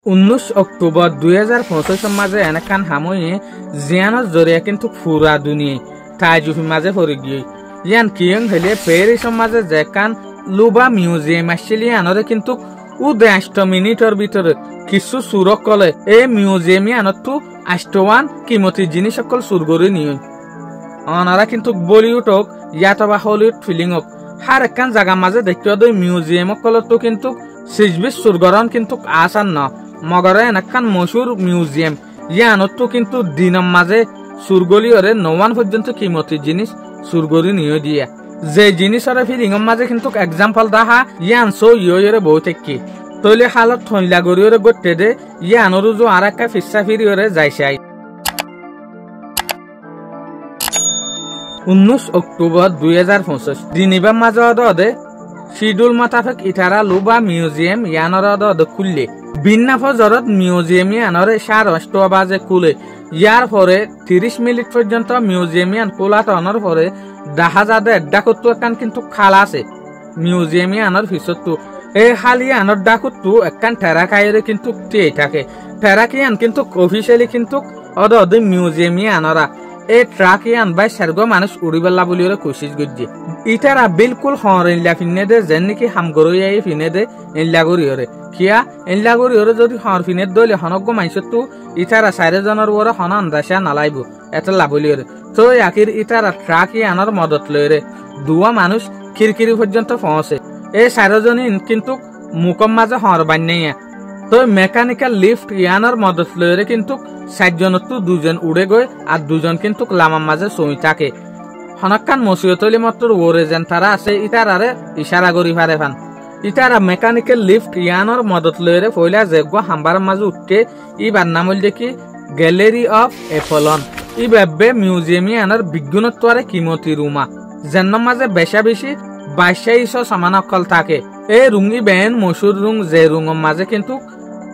19 October 2025 মাঝে এনেকান হাময়ে জিয়ানোর জরিয়া কিন্তু পুরা দুনিয়া তাইজুফি মাঝে পড়ে গিয়ে ইয়ান কিয়ং হলে প্যারিস মাঝে যেকান লুবা মিউজিয়াম আসলে আনরে কিন্তু 10 মিনিটের ভিতরে কিছু সুরক কলে এই মিউজিয়ামে আনতো 8 কিমতি জিনিস সকল সুর করে নিয়ে অনারা কিন্তু বলিউড হোক ইয়াতবা হলিউড ফিলিং হোক হার একখান জায়গা মাঝে দেখতে দই মিউজিয়াম কলত কিন্তু সিজবিস সুরগরণ কিন্তু আসান না মগরে এনেকান মশুর মিউজিয়াম ইয়ানতো কিন্তু দিনম মাঝে সুরগলিওরে 9 পর্যন্ত কিমতি জিনিস সুরগরি নিয়ে দিয়া যে জিনিসরে ফিলিংম মাঝে কিন্তু এক্সাম্পল দাহা ইয়ান সো ইয়রে বহুত কি তৈলে হালত থইলা গরিওরে গটে দে ইয়ানরু জো আরাকা ফিসা ফিরিওরে যাইছাই 19 অক্টোবর 2025 দিনিবা মাঝে দে শিডিউল মোতাবেক ইটারা লুবা মিউজিয়াম ইয়ানর দে খুললে বিন্না ফজরত মিউজিয়াম ইয়ানরে 8:30 বাজে খুলে ইয়ার পরে 30 মিনিট পর্যন্ত মিউজিয়াম ইয়ান খোলাত অনর পরে দেখা যাবে ডাকতু একান কিন্তু খালা আছে মিউজিয়াম ইয়ানর ভিতরতু এই খালি আনর ডাকতু একান ঠেরা খাইরে কিন্তু টিয়ে থাকে ঠেরা কিয়ান কিন্তু অফিশিয়ালি কিন্তু অদ মিউজিয়াম ইয়ানরা এই ট্রাক ইয়ান বাই সারগো মানুষ উড়িবেলা বলিওরে কোশিশ গজ্জি ইটারা বিলকুল হরিল্লা ফিনে দে যেন নাকি হামগরই ফিনে দে ইল্লা গরিওরে কিয়া ইল্লা গরিওরে যদি হর ফিনে দলে হনগ্য মাইসতু ইটারা 4 জনের ওরে হন আন্দাসা নালাইবো এতলা বলিওরে তো আখির ইটারা ট্রাক ইয়ানর মদত লইরে দুয়া মানুষ খিরকিরি পর্যন্ত পৌঁছে এই 4 জনই কিন্তু মুকম মাঝে হর বান্নাইয়া তো মেকানিক্যাল লিফট ইয়ানর মদত লইরে কিন্তু 7 জনতো 2 জন উড়ে গয় আর 2 জন কিন্তু লামার মাঝে সই থাকে হনকান মসিয়তলি মাত্র ওরে যেন তারা আছে ইটারারে ইশারা করি পারে ফান ইটারা মেকানিক্যাল লিফট ইয়ানর মদত লইরে পয়লা যেগো হাম্বার মাঝে উঠতে ইবার নাম হল দেখি গ্যালারি অফ এপলন ইভাবে মিউজিয়াম ইয়ানর বিজ্ঞানত্বরে কিমতি রুমা যেন মাঝে বেশি 2200 সমান অকল থাকে এই রুঙ্গি বেন মশুর রুং যে রুঙর মাঝে কিন্তু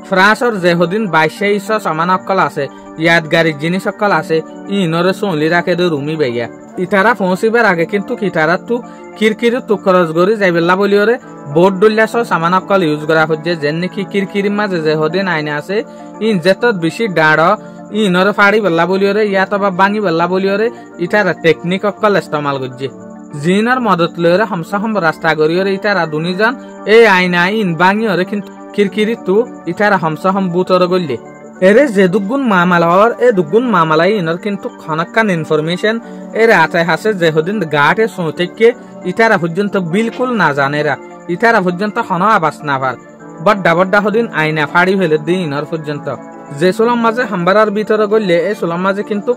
ফ্রান্সর যেহদিন 2200 সমান অকল আছে ইয়াদগারি জিনিস অকল আছে ইনরে চলি রাখে দে রুমি বেয়া ইটারা পৌঁছিবার আগে কিন্তু ইটারা তু কিরকিরি তু খরচ করি যাইবেলা বলিওরে বোর্ড ডুল্লাস সামান অকল ইউজ করা হচ্ছে যেন নাকি কিরকিরি মাঝে যেহদিন আইনে আছে ইন যেত বেশি ডাড় ইনরে ফাড়ি বেলা বলিওরে ইয়াতবা বাঙি বেলা বলিওরে ইটারা টেকনিক অকল ইস্তেমাল করছে জিনার মদত লইরে হমসাহম রাস্তা গরিওরে ইটারা দুনিজন এই আইনা ইন বাঙিওরে কিন্তু কিরকিরি তু ইটারা হমসাহম বুতর গল্লে এরে যে দুগুণ মামালার এ দুগুণ মামালাই ইনর কিন্তু খনকান ইনফরমেশন এর আতায় হাসে যে হদিন গাটে সোঁতেকে ইটারা পর্যন্ত বিলকুল না জানেরা ইটারা পর্যন্ত হন আবাস না পার বড্ডা হদিন আইনা ফাড়ি ফেলে দিন ইনর পর্যন্ত যে সোলাম মাঝে হাম্বারার ভিতরে গল্লে এই সোলাম মাঝে কিন্তু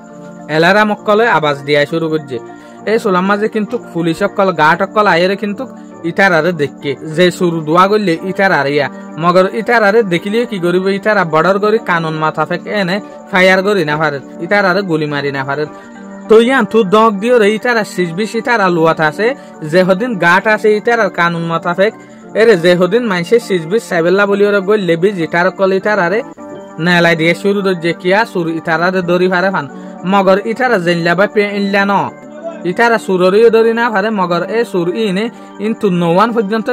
এলারা মক্কলে আবাস দিয়া শুরু করছে এই সোলাম মাঝে কিন্তু পুলিশ অকল গাট অকল আয়েরে কিন্তু ইটারারে দেখকে যে শুরু দোয়া করলে ইটারারে ইয়া মগর ইটারারে দেখিলে কি করিব ইটারা বর্ডার করি কানুন মাথা ফেক এনে ফায়ার করি না পারে ইটারারে গুলি মারি না পারে তো ইয়ান তু দগ দিও রে ইটারা 20 ইটারা লুয়াত আছে যে হদিন গাট আছে ইটারার কানুন মাথা ফেক এরে যে হদিন মাইসে 20 সাইবেলা বলিওরে গই লেবি ইটার কল ইটারারে নেলাই দিয়ে শুরু যে কিয়া শুরু ইটারারে দরি পারে ফান মগর ইটারা জেনলা বা পে ইল্লা ন ইটারা সুররিও ধরি না পারে মগর এ সুর ইনে কিন্তু 9 পর্যন্ত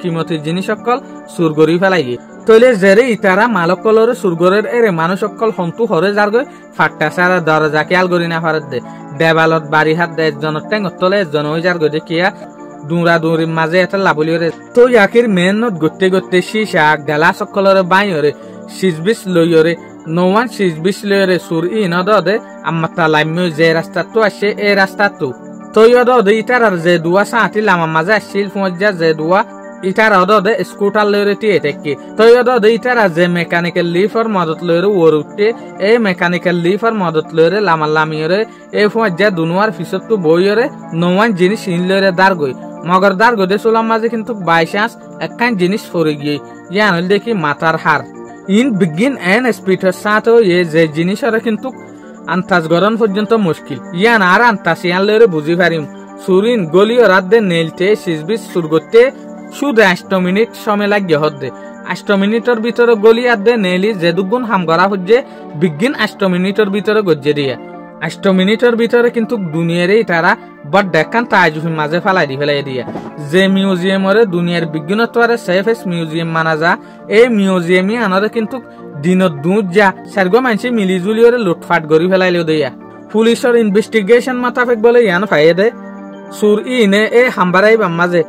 কিমতি জিনিস সকল সুর গরি ফেলাই তৈলে জেরে ইটারা মালকলরে সুরগরের এরে মানুষ সকল হন্তু হরে যার গই ফাট্টা সারা দরজা খেয়াল করি না পারে দে দেবালত বাড়ি হাত দে একজনের টেঙ্গর তলে একজন ওই যার গই দেখিয়া দুরা দুরির মাঝে এটা লাবলিওরে তো ইয়াকির মেনত গতে শিশা গালা সকলরে বাইরে 20 লইরে 9 লইরে সুর ইন দে আমাতা লাইমে যে রাস্তা তো আসে এই রাস্তা তো দে ইটারার যে দুয়া সাঁতি লামা মাঝে আসছিল ফমজা যে দুয়া ইটার দে স্কুটার লইরে টিয়ে থেকে দে ইটারা যে মেকানিক্যাল লিফার মদত লইরে ওর উঠতে এই মেকানিক্যাল লিফার মদত লইরে লামা লামিয়রে এই ফমজা দুনুয়ার ফিসত তো বইরে 9 জিনিস ইন লইরে দার গই মগর দার গদে সোলাম মাঝে কিন্তু 22 একখান জিনিস পড়ে গিয়ে ইয়ান হল দেখি মাথার হার ইন বিগিন এন স্পিডের সাথে যে জিনিসরা কিন্তু আন্তাজ গরন পর্যন্ত মুশকিল ইয়ান আর আন্তাস ইয়ান লইরে বুঝি পারিম সুরিন গলিও রাত দে নেলতে 20 সুর করতে শুধু 8 মিনিট সময় লাগিয়ে হদ্দে 8 মিনিটের ভিতরে গলি আর দে নেলি যে দুগুণ হাম করা হচ্ছে বিগিন 8 মিনিটের ভিতরে গজ্জে দিয়া 8 মিনিটের ভিতরে কিন্তু দুনিয়ারে তারা বড় দেখান তাজুফের মাঝে ফেলাই দিয়া যে মিউজিয়ামরে দুনিয়ার বিজ্ঞানত্বরে সেফেস্ট মিউজিয়াম মানা যা এই মিউজিয়ামই আনারে কিন্তু দিনত দুধ যা সার্গ মানুষ মিলিজুলিওরে লুটফাট করি ফেলাইলেও দিয়া পুলিশের ইনভেস্টিগেশন মাতাফেক বলে ইয়ান ফাইয়ে দে সুর ইনে এই হাম্বারাই মাঝে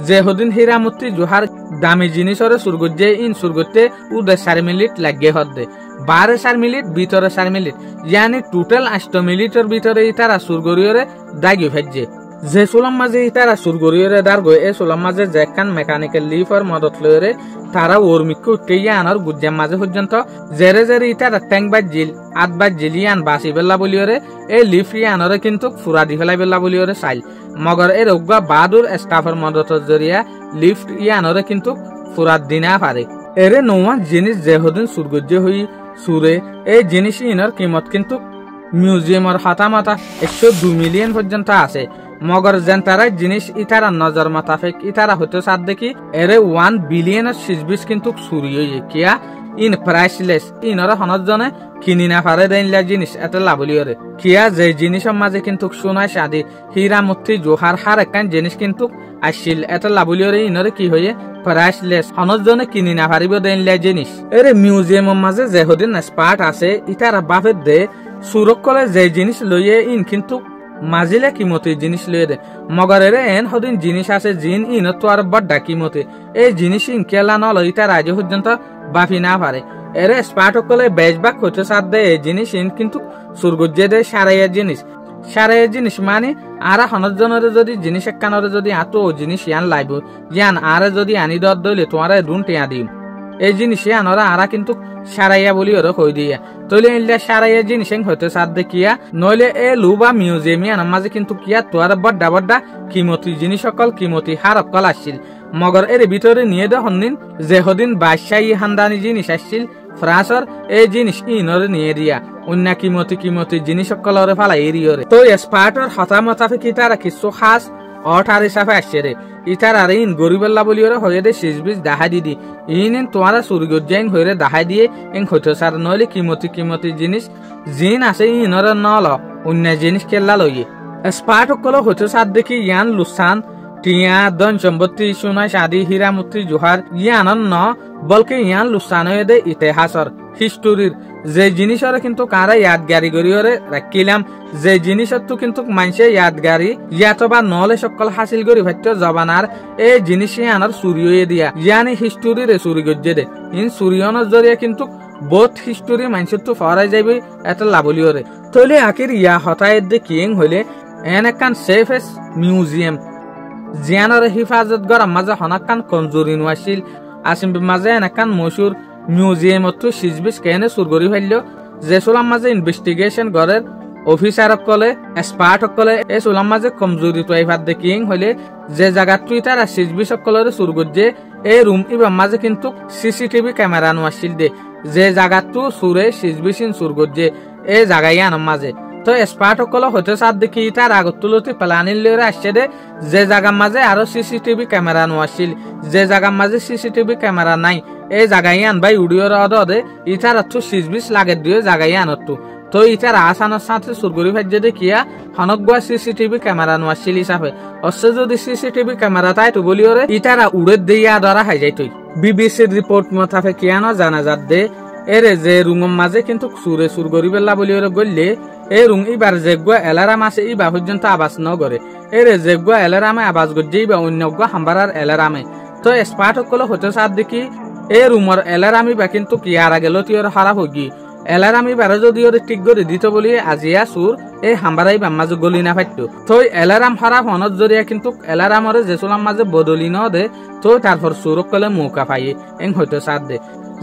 যে হদিন হীরামতি জোহার দামি জিনিসরে সুরগজ্জে ইন সুরগতে উদে 4 মিনিট লাগে হদ্দে 12 মিনিট ভিতরে 4 মিনিট ইয়ানি টোটাল 8 মিনিটের ভিতরে তারা সুরগরিয়রে দাগি ফেজে যে সুলাম মাঝে তারা সুরগরিয়রে দারগো এ সুলাম মাঝে যেখান মেকানিক্যাল লিফার মদত লয়রে তারা ওরমিকু উঠেইয়া আনার গুজ্জাম মাঝে পর্যন্ত জেরে জেরে তারা ট্যাঙ্ক বাজিল আট বাজিল ইয়ান বাসি বেলা বলিওরে এই লিফ ইয়ানরে কিন্তু ফুরা দি ফেলাই বেলা বলিওরে চাইল মগর এর অজ্ঞা বাহাদুর স্টাফের মদতের জরিয়া লিফট ইয়ানরে কিন্তু ফুরাত দিনা পারে এরে নোয়া জিনিস যে হদিন সুরগজ্জে হই সুরে এই জিনিস ইনর কিমত কিন্তু মিউজিয়ামের হাতামাতা 102 মিলিয়ন পর্যন্ত আছে মগর যেন তারা জিনিস ইতারা নজর মাতাফেক ইতারা হতে সাথ দেখি এরে 1 বিলিয়নের সিজবিস কিন্তু চুরি হয়ে কিয়া ইন প্রাইসলেস ইনর হনজনে কিনি না পারে দেনলা জিনিস এত লাভলিয়রে কিয়া যে জিনিসের মাঝে কিন্তু সোনায় সাদি হীরা মুক্তি জোহার হার একখান জিনিস কিন্তু আসিল এত লাভলিয়রে ইনরে কি হয়ে প্রাইসলেস হনজনে কিনি না পারিব দেনলা জিনিস এরে মিউজিয়ামের মাঝে যে হদিন স্পার্ট আছে ইতারা বাফের দে সুরক কলে যে জিনিস লইয়ে ইন কিন্তু মাজিলে কিমতে জিনিস লইয়ে দে মগর এরে এন হদিন জিনিস আছে জিন ইন তো আর বড় কিমতে এই জিনিস ইন কেলা নল ইতার আজ পর্যন্ত বাফি না পারে এরে স্পার্ট কলে বেশবাক হতে সাথ দে এই জিনিস ইন কিন্তু সুরগজ্জে দে সারাইয়ের জিনিস মানে আরা হনজনের যদি জিনিস একখানরে যদি আতো জিনিস ইয়ান লাইব ইয়ান আরে যদি আনি দর দইলে তোমার রুন টিয়া দিম এই জিনিস আনরা আরা কিন্তু সারাইয়া বলি ওরা কই দিয়া তইলে ইল্লা সারাইয়া জিনিস হইতে সাথ দেখিয়া নইলে এ লুবা মিউজিয়ামে আনার মাঝে কিন্তু কিয়া তোয়ার বড় কিমতি জিনিস সকল কিমতি হার অকল আসছিল মগর এর ভিতরে নিয়ে দে হন্দিন যে হদিন বাদশাহী হান্দানি জিনিস আসছিল ফ্রান্সর এই জিনিস ইনরে নিয়ে দিয়া অন্য কিমতি জিনিস সকলরে ফালাই এরিয়রে তো স্পার্টর হতামতাফে কি তারা কিছু খাস অঠার হিসাবে আসছে রে ইতার আর ইন গরিবেল্লা বলি ওরা হয়ে দে সিজবিজ দাহাই দি ইন তোমারা সুরগজ্জাইন হয়ে দাহাই দিয়ে এং হইতে সার নইলে কিমতি জিনিস জিন আছে ইনর নল অন্য জিনিস কেল্লা লইয়ে স্পার্ট সকল হইতে সার দেখি ইয়ান লুসান টিয়া দন সম্পত্তি সোনায় সাদি হীরামতি জোহার ইয়ান ন বলকে ইয়ান লুসান হয়ে দে ইতিহাসর হিস্টোরির যে জিনিসের কিন্তু কারা ইয়াদগারি করিওরে রাখিলাম যে জিনিসের তো কিন্তু মানুষে ইয়াদগারি ইয়াতবা নলে সকল হাসিল করি ভাইতো জবানার এই জিনিসই আনার চুরি হয়ে দিয়া ইয়ানি হিস্টোরির চুরি গজ্জে দে ইন চুরিয়নের জরিয়া কিন্তু বহুত হিস্টোরি মানুষের তো ফরাই যাইবে এত লাভলিওরে তইলে আখির ইয়া হতায়ের দে কিং হইলে এন একখান সেফেস্ট মিউজিয়াম জিয়ানের হিফাজত করার মাঝে হনাক্কান কমজোরি নোয়াছিল আসিম মাঝে এন একখান মশুর মিউজিয়ামত সিজবিস কেনে সুরগরি ফেলল যে সোলাম মাঝে ইনভেস্টিগেশন করের অফিসার সকলে এক্সপার্ট সকলে এই সোলাম মাঝে কমজোরি তোয়াইফাত দেখিং হইলে যে জায়গা তুই তারা সিজবিস সকলের সুরগজ্জে এই রুম ইবার মাঝে কিন্তু সিসিটিভি ক্যামেরা নোয়াছিল দে যে জায়গা তু সুরে সিজবিসিন সুরগজ্জে এই জায়গায় আনার মাঝে তো এক্সপার্ট সকল হইতে সাথ দেখি তার আগত তুলতে প্লানিল লইরে আসছে দে যে জায়গার মাঝে আরো সিসিটিভি ক্যামেরা নোয়াছিল যে জায়গার মাঝে সিসিটিভি ক্যামেরা নাই এই জায়গায় আনবাই উড়িওর অদে ইটার অর্থ সিজবিস লাগে দিয়ে জায়গায় আনতো তো ইটার আসানোর সাথে সুরগুরি ভাজ্যে দেখিয়া হনগুয়া সিসিটিভি ক্যামেরা নোয়াছিল হিসাবে অবশ্য যদি সিসিটিভি ক্যামেরা তাই তো বলিওরে ইটারা উড়ে দিয়া ধরা হাই যাই তুই বিবিসির রিপোর্ট মতাফে কিয়ানো জানা যাত দে এরে যে রুমের মাঝে কিন্তু সুরে সুরগরি বেলা বলিওরে গড়লে এই রুম ইবার যেগুয়া এলারাম আছে ইবা পর্যন্ত আবাস ন করে এরে যেগুয়া এলারামে আবাস গজ্জে ইবা অন্য হাম্বারার এলারামে তো স্পার্ট সকল হতে সাথ দেখি এই রুমর এলারামি বা কিন্তু কিয়ার আগে লতিওর খারাপ হগি এলারামি বারে যদি ওরে ঠিক করে দিত বলি আজিয়া সুর এই হাম্বারাই বাম্মাজ গলি না ফাইতো তো এলারাম খারাপ হনত জরিয়া কিন্তু এলারামরে জেসুলাম মাঝে বদলি ন দে তো তারপর সুরক কলে মৌকা পাইয়ে এং হইতে সাথ দে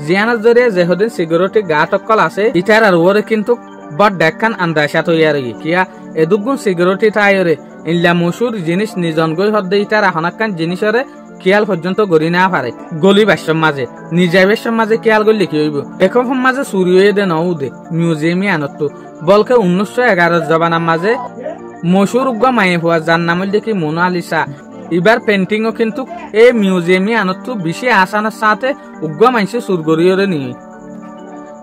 জিয়ানার জরিয়া যে হদিন সিকিউরিটি গার্ড সকল আছে ইটার আর ওরে কিন্তু বড় দেখান আন্দাজা তৈয়ার কিয়া এদুগুন সিকিউরিটি তাইরে ইল্লা মশুর জিনিস নিজন গই হদ্দে ইটার হনাক্কান জিনিসরে কিয়াল পর্যন্ত গড়ি না পারে গলি বাসর মাঝে নিজাবের মাঝে কিয়াল গলি কি হইব এখন মাঝে চুরি হয়ে দে নৌ দে মিউজিয়ামে আনত বলকে 1911 জবানার মাঝে মশুর উগ্র মায়ে হওয়া যার নাম দেখি মোনালিসা এবার পেন্টিংও কিন্তু এই মিউজিয়ামে আনত বেশি আসানোর সাথে উগ্র মানুষে চুর গড়িয়ে নিয়ে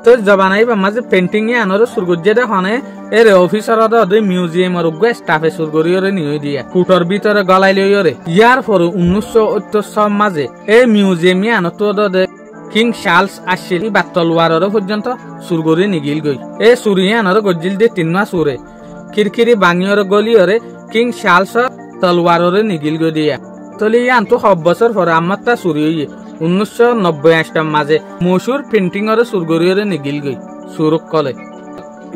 তো জবানাই বা মাঝে পেন্টিং এ আনর সুরগজ্জে দেখনে এর অফিসার দে মিউজিয়াম আর উগ্র স্টাফে সুরগরিয়রে নিয়ে দিয়া কুটর ভিতরে গলাই লইরে ইয়ার পর 1978 মাঝে এই মিউজিয়ামে আনত দে কিং চার্লস আসিল বা তলোয়ারর পর্যন্ত সুরগরি নিগিল গই এই সুরিয়ে আনর গজ্জিল দিয়ে 3 মাস উরে খিরখিরি বাঙিয়র গলিয়রে কিং চার্লস তলোয়াররে নিগিল গই দিয়া তলি ইয়ান তো 7 বছর পরে আমারটা চুরি হইয়ে 1990 মাঝে মশুর পেন্টিং এর সুরগরিয়রে নিগিল গই সুরক কলে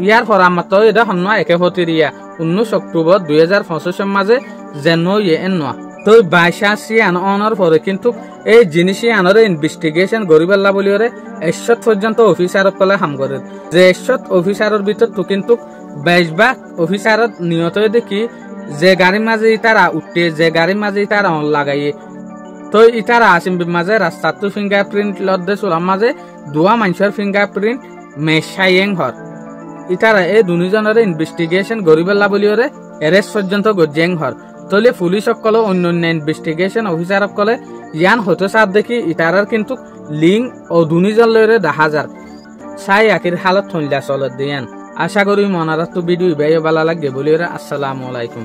ইয়ার পর আমার তো এটা হন্য একে ফতিরিয়া 19 অক্টোবর 2025 মাঝে জেন ইয়ে এনোয়া তো 22 আন অনর পরে কিন্তু এই জিনিসই আনরে ইনভেস্টিগেশন গরিবেল্লা বলিওরে 100 পর্যন্ত অফিসার কলে হাম করে যে 100 অফিসারের ভিতর তো কিন্তু 22 ভাগ অফিসারত নিয়ত দেখি যে গাড়ি মাঝে তারা উঠে যে গাড়ি মাঝে তারা অন লাগাইয়ে তো ইতারা আসিম মাঝে রাস্তাত তো ফিঙ্গারপ্রিন্ট লদ্দে সুলাম মাঝে দুয়া মানুষের ফিঙ্গারপ্রিন্ট মেশাইয়েং হর ইতারা এই দুজনের ইনভেস্টিগেশন গরিবেল্লা বলিওরে এরেস্ট পর্যন্ত গজ্জেং হর তলে পুলিশ সকল অন্য ইনভেস্টিগেশন অফিসার সকলে ইয়ান হতো সার দেখি ইতারার কিন্তু লিঙ্ক ও দুজন লইরে দেখা যার সাই আকির হালত থইলা চলত দিয়ান আশা করি মনারাত ভিডিও ভালো লাগে বলিওরে আসসালামু আলাইকুম।